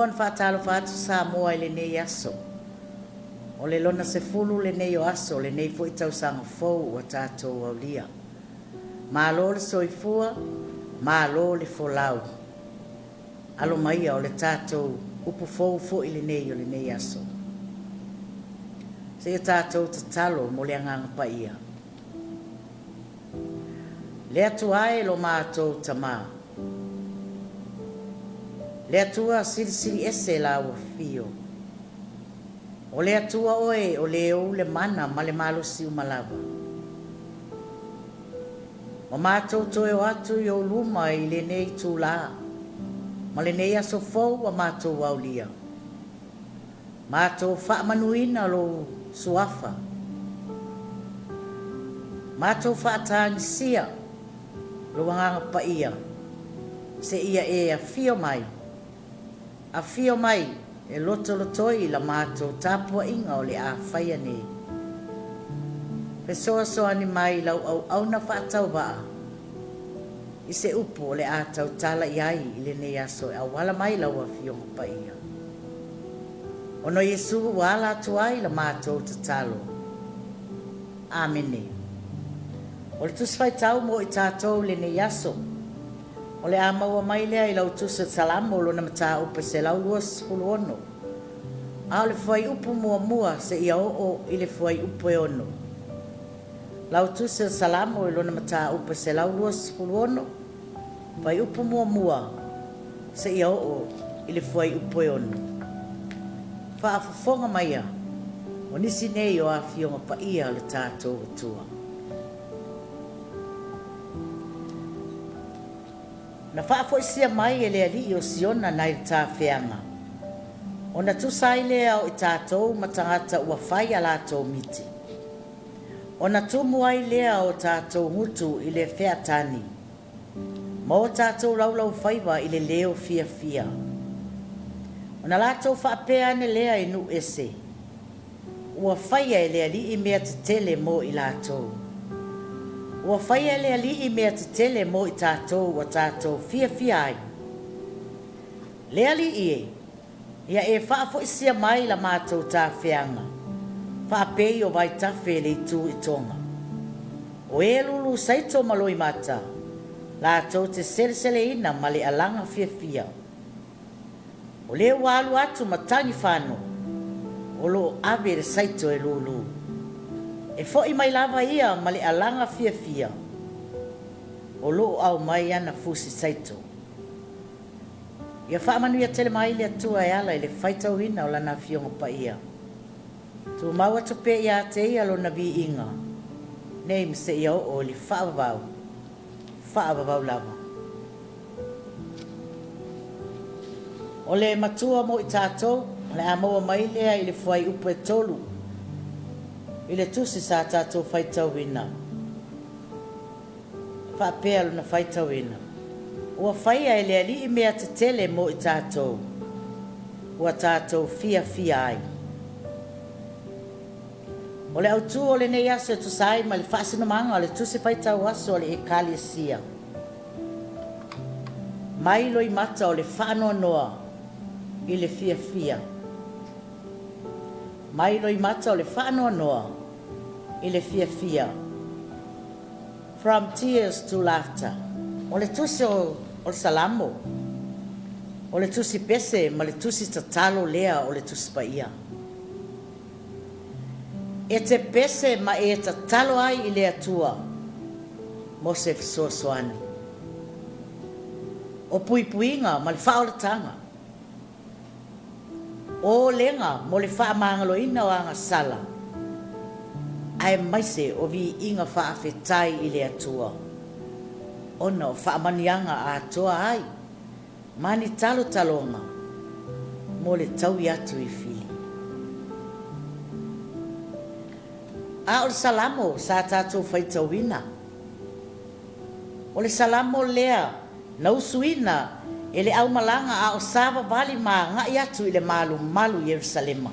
fon faatalo faatu Samoa i le nei aso. O le lona se fulu le nei o aso le nei fo itau sanga fou o tātou au lia. Malo le soifua, malo le folau. Alo maia o le tātou upu fou fo i le nei o le nei aso. Se tātou tatalo mo le anganga pa ia. Le atua e lo mātou tamaa. Le atua siri ese la ua fio. O le atua oe o le o le mana ma le malo si umalava. O mātou toe o atu i o luma i le nei tū la. Ma le nei aso fau a mātou waulia. Mātou wha manuina lo suafa. Mātou wha tāngi sia lo wanganga pa ia. Se ia e a fio mai. A fio mai e lotoi la mātou tāpua inga o le a whaia ne. Pe soa ni mai lau au na whaatau waa. I se upo o le a tau tala iai i le ne aso e awala mai lau a fio pa ia. Ono Yesu wala tuai la mātou tatalo. Amene. O le tusi faitau mo i tātou le ne aso. O le amaua mai lea i lau tusa Salamo lo na mata upe se lau luas hulu ono. A o le fuai upu mua se ia o i le fuai upu e ono. Lau tusa Salamo lo na mata upe se lau luas hulu ono. Fuai upu mua se ia o i le fuai upu e ono. Whaafafonga mai a. O nisi nei o a fionga pa ia le tātou atua. Na whaafoisia mai e lea li o siona nai tā whianga. O na tusai lea o i tātou matangata ua whai a lātou miti. O na tumu ai lea o tātou ngutu i le whiatani. Ma o tātou laulau whaiwa i le leo fiafia. O na lātou whaapea ane lea i nu ese. Ua whai e lea li i mea te tele mo i lātou. Ua whaia lea li i mea te tele mo i tātou wa tātou fiafia ai. Lea li i e, ia e whaafo isia mai la mātou tā whianga. Whaapei o vai tawhe le i tū i tonga. O e lulu saito ma loimata, lātou te sele ina ma le alanga fiafia. O le walu atu matangi whano, o lo ave le saito e lulu. E fo i mai lava ia ma le alanga fiafia. O loo au mai ana fusi saito. Ia whaamanu ia tele mai le atua e ala i le faitau ina o lana fionga pa ia. Tu maua tope ia te ia lo na vi inga. Nei mse ia o li whaavavau. Whaavavau lava. O le matua mo i tātou, le amoa mai lea i le fuai upu e tolu. I le tusi sa tātou faitau ina. Whaapea luna faitau ina. Ua whaia e lea li i mea te tele mo i tātou. Ua tātou fiafia ai. O le autu o le nei aso e tusai ma le whaasinamanga o le tusi faitau aso o le e kalesia. Mai loimata o le faanoanoa i le fiafia. Mai loimata o le faanoanoa i le fiafia. From tears to laughter. O le tusi o le Salamo. O le tusi pese ma le tusi tatalo lea o le tusi paia. E te pese ma e tatalo ai i le atua. Mo se fisoasoani. O puipuinga ma le whaoletanga. O lenga mo le whaamangaloina o anga sala. Ai maise o vi inga whaafetai i le atua. Ona o whaamanianga a toa ai. Mani talo talonga. Mo le tau i atu i fili. A o le Salamo sa tātou faitauina. O le Salamo lea na usuina e le au malanga a o sava vali ma ngai atu i le malu Yerusalema.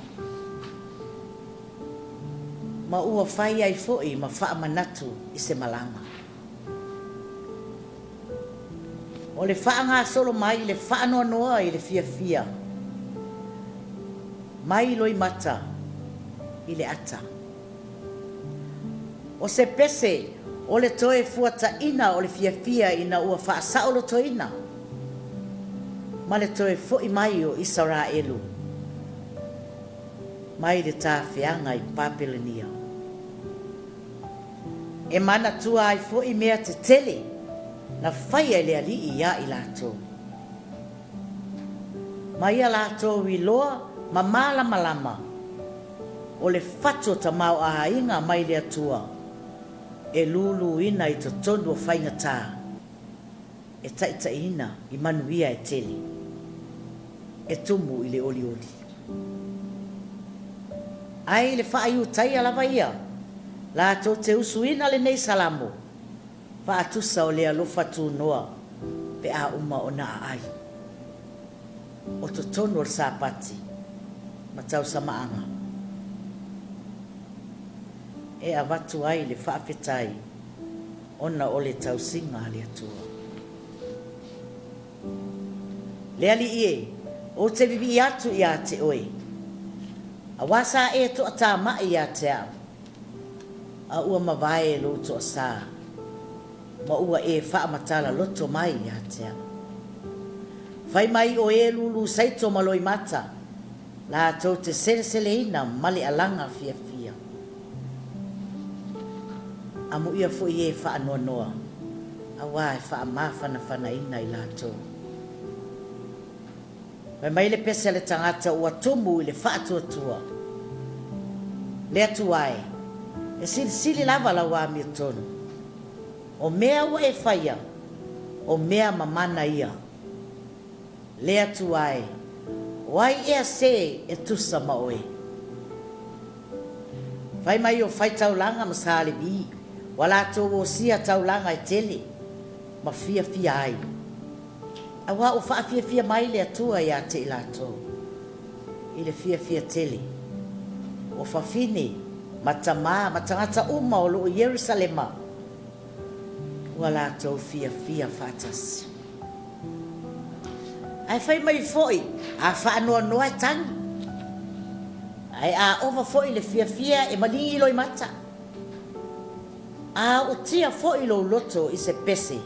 Ma ua whai ai foi ma wha Manatu i se malanga. O le wha ngā solo mai i le faanoanoa i le fiafia. mai loimata i le ata. O se pese o le toe fuataina o le fiafia ina ua faasaʻolotoina ma le toe foʻi mai o Isaraelu mai le tafeaga i Papelenia. E manatua ai foʻi mea tetele na faia i le alii ia i latou. Ma ia latou iloa ma malamalama o le fatu o tamao ahaiga mai le atua e luluina i totonu o faigatā e taʻitaʻina i manuia e tele e tumu i le olioli. Ai le faaiutaia lava ia latou te usuina lenei salamo faatusa o le alofa tunoa pe a uma ona aai o totonu o le sapati ma tausamaaga e avatu ai le faafetai ona o le tausiga a le atua. Le alii e o te vivii atu iā te oe auā sa e toʻatamaʻi iā te ao a ua mavae lo toʻasā ma ua e faamatala loto mai iā te ao. Fai mai o e lulu saito ma loimata latou te seleseleina ma le alaga fiafia. Amu ia foʻi e faanoanoa auā e faamafanafanaina i latou. Fai mai le pese le tagata ua tumu i le faatuatua le atu ae e silisili lava lauā mia tonu o mea ua e faia o mea mamana ia le atu ae o ai ea se e tusa ma oe. Fai mai o faitaulaga ma salebi ua latou osia taulaga e tele ma fiafia ai auā o faafiafia mai le atua iā te i latou i le fiafia tele o fafine ma tamā ma tagata uma o loo Ierusalema ua latou fiafia faatasi. Ai fai mai foʻi a faanoanoa e tagi ai a ova foʻi le fiafia e maligi i loimata a o tia foʻi lou loto i se pese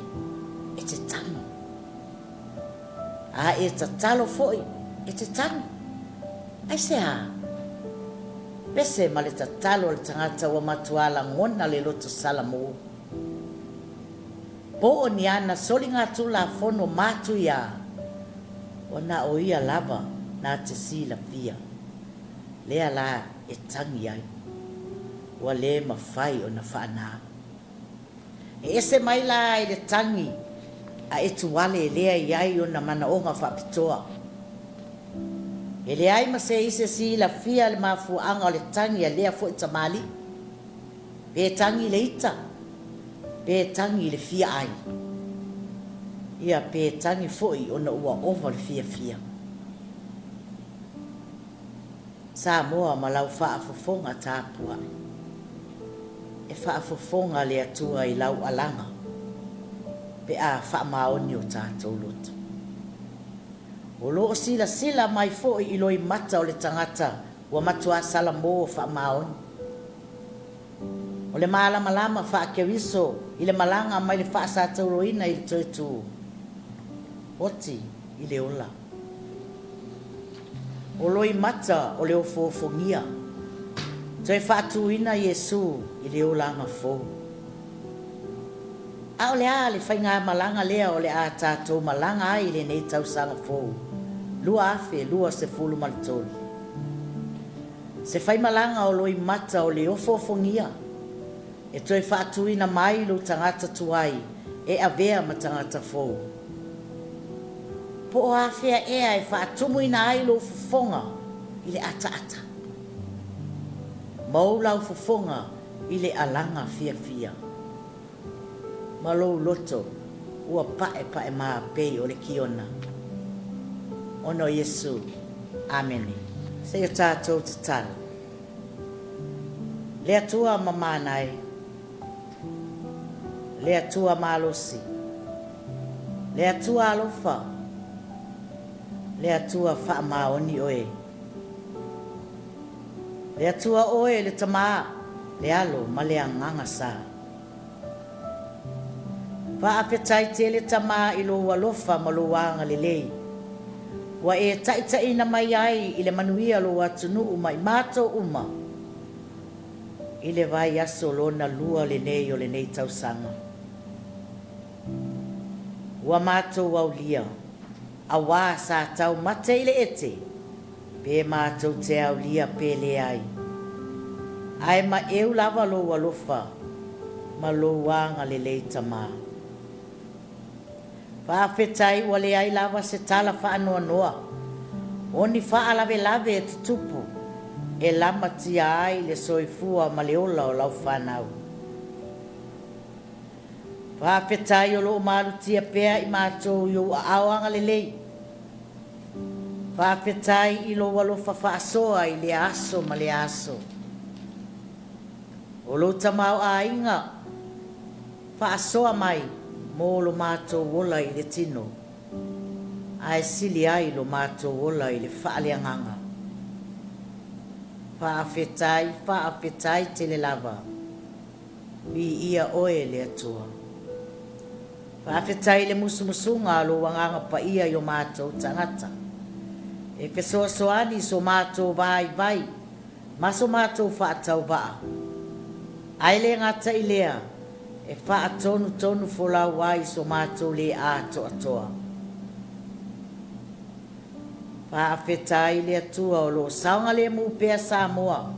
e te tagi a e tatalo foʻi e te tagi ai se a pese ma le tatalo o le tagata ua matualagona le loto Salamo po o ni ana soligatulafono matu iā ona o ia lava na te silafia lea la e tagi ai ua lē mafai ona faanā e ese mai la i le tagi a e tuale e lea i ai ona manaʻoga faapitoa e leai ma se ise silafia le mafuaaga o le tagi a lea foʻi tamali pe tagi i le ita pe tagi i le fia ai ia pe tagi foʻi ona ua ova le fiafia. Samoa ma lau faafofoga tapuaʻi e faafofoga le atua i lau alaga pe a faamaoni o tatou loto o loo silasila mai foʻi i loimata o le tagata ua matua Salamo o faamaoni o le malamalama faakeriso i le malaga mai le faasatauloina i le toetū oti i le ola o loimata o le ofoofogia toe faatuina Iesu i le ola agafou a o le a le faiga malaga lea o le a tatou malaga ai i lenei tausaga fou lua afe lua sefulu ma le tolu se fai malaga o loimata o le ofoofogia e toe faatuina mai lou tagata tuai e avea ma tagata fou po o afea ea e faatumuina ai lou fofoga i le ataata ma ou lau fofoga i le alaga fiafia ma lou loto ua paʻepaʻe mapei o le kiona ona o Iesu amene. Se o tatou tatalo le atua ma manai le atua malosi le atua alofa le atua faamaoni oe Le atua oe le tama le alo ma le anganga sa. Whaafetai te le tama i lo walofa ma lo wanga le lei. Wa e taitai na mai ai i le manuia lo atunu uma i mato uma. I le vai aso lona lua le nei o le nei tausanga. Wa mato wau lia. A wā sa tau mate i le ete. Pe mato te au lia pe le ai. Ai ma eu lava lo walofa. Ma lo wanga le lei tamaa. Whaafetai ua le ai lava se tala faanoanoa. Oni whaalave lave e tutupu. E lama tia ai le soifua ma le ola o lau whanau. Whaafetai o loo maru tia pea i mātou iou a awanga le lei. Whaafetai i lo walofa whaasoa i le aso ma le aso. O lo tamau a inga. Whaasoa mai. Mo lo mātou wola i le tino. Ai sili ai lo mātou wola i le whaaleanganga. Whaafetai te le lava. Mi ia oe le atua. Whaafetai le musumusunga lo wanganga pa ia yo mātou tangata. E fesoa soani so mātou vai. Maso mātou whaatau waa. Ai le ngata i lea. E wha tonu fola wai so mātou le a toa. Wha awhetai le atua o lo saunga le mu pea Samoa.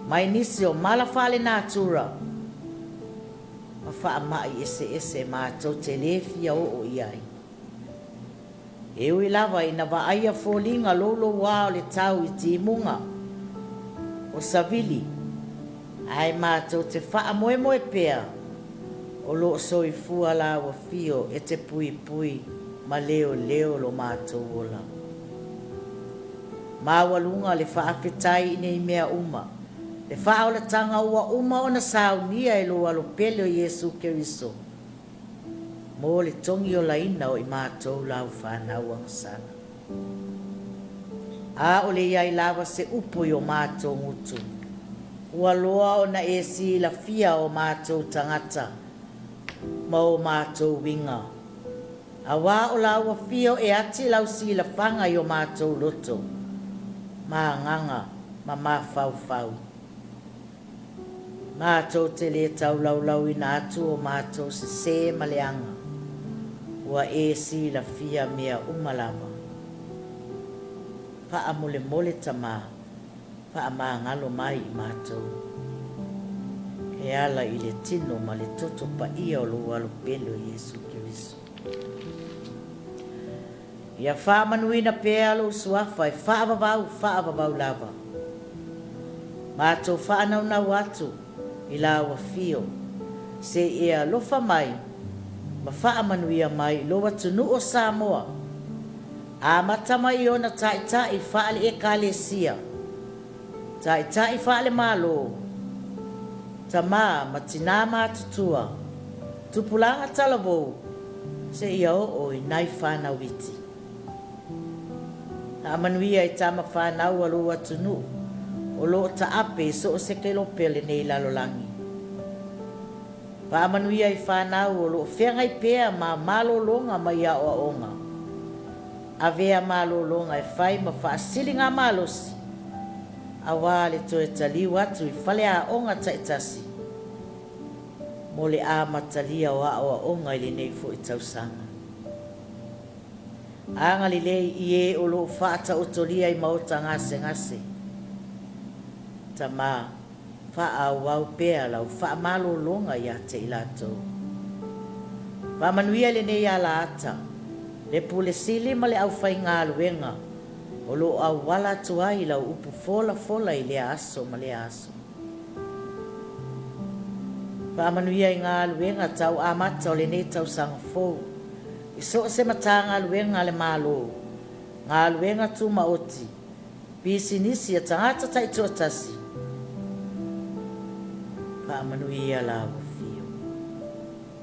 Mai nisi o malawhale nātura. Ma wha mai ese mātou te lefia o iai. E ui lava ina wa aia fōlinga lolo wā o le tau i timunga. O savili. Ai mātou te wha moe pea. O lo soifua la wa fio e te pui ma leo lo mātou ola. Mawalunga le whaafetai nei mea uma. Le whaola tanga ua uma o na saunia e lo alo pele o Yesu Keriso. Mo le tongi o laina o i mātou lau whanau ang sana. A o le iai lava se upo o mātou ngutu. Ua loa o na esi la fia o mātou tangata. Ma o mātou winga. A wā o laua fio e ati lau si la whanga i o mātou loto. Ma nganga, ma mawhau. Mātou te le tau lau i nātu o mātou se maleanga. Ua e si la fia mea umalama. Wha mole tamā. Wha ngalo mai i mātou. E ala i le tino ma le toto pa ia o lo alo pelo Yesu Keriso. Ia whaamanuina pea lo suafa e whaavavau lava. Mātou whaanau atu i la ua fio. Se ea lofa mai, ma whaamanuia mai lo watunu o Samoa. A matama i ona tai whaale e kalesia. Tai whaale malo. Tama matina matutua. Tupulanga talabo. Se ia o i nai whanau iti. Na amanuia i tama whanau alo atunu. O lo ta ape so o se kelo pele nei lalolangi. Pa amanuia i whanau o lo whengai pea ma malolonga ma ia o onga. Avea malolonga e whai ma whaasilinga malosi. Awa le toe taliu atu i whale a onga taitasi. Mo le a matalia o a onga i le nei fo i tausanga. Anga li lei i e o lo whaata otolia i mauta ngase. Tama wha au pea lau wha malo longa i ate i lato. Wha manuia le nei ala ata. Le pule sili ma le au whai ngā luenga. O lo au wala tuai lau upu fola i le aso ma le aso. Whaamanuia i ngā luenga tau amata o le nei tau sanga fōu. I so se mata ngā luenga le malo. Ngā luenga tu maoti. Pisi nisi a tangata tai tuatasi. Whaamanuia la wafio.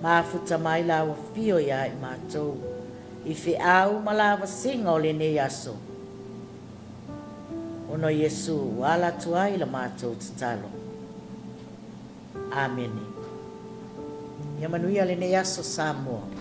Mafuta mai la wafio ia i mātou. I whi au ma la wasinga o le nei aso. Ono Yesu wala tuai la mātou tatalo. Amen. Ia manuia le ne aso Samoa.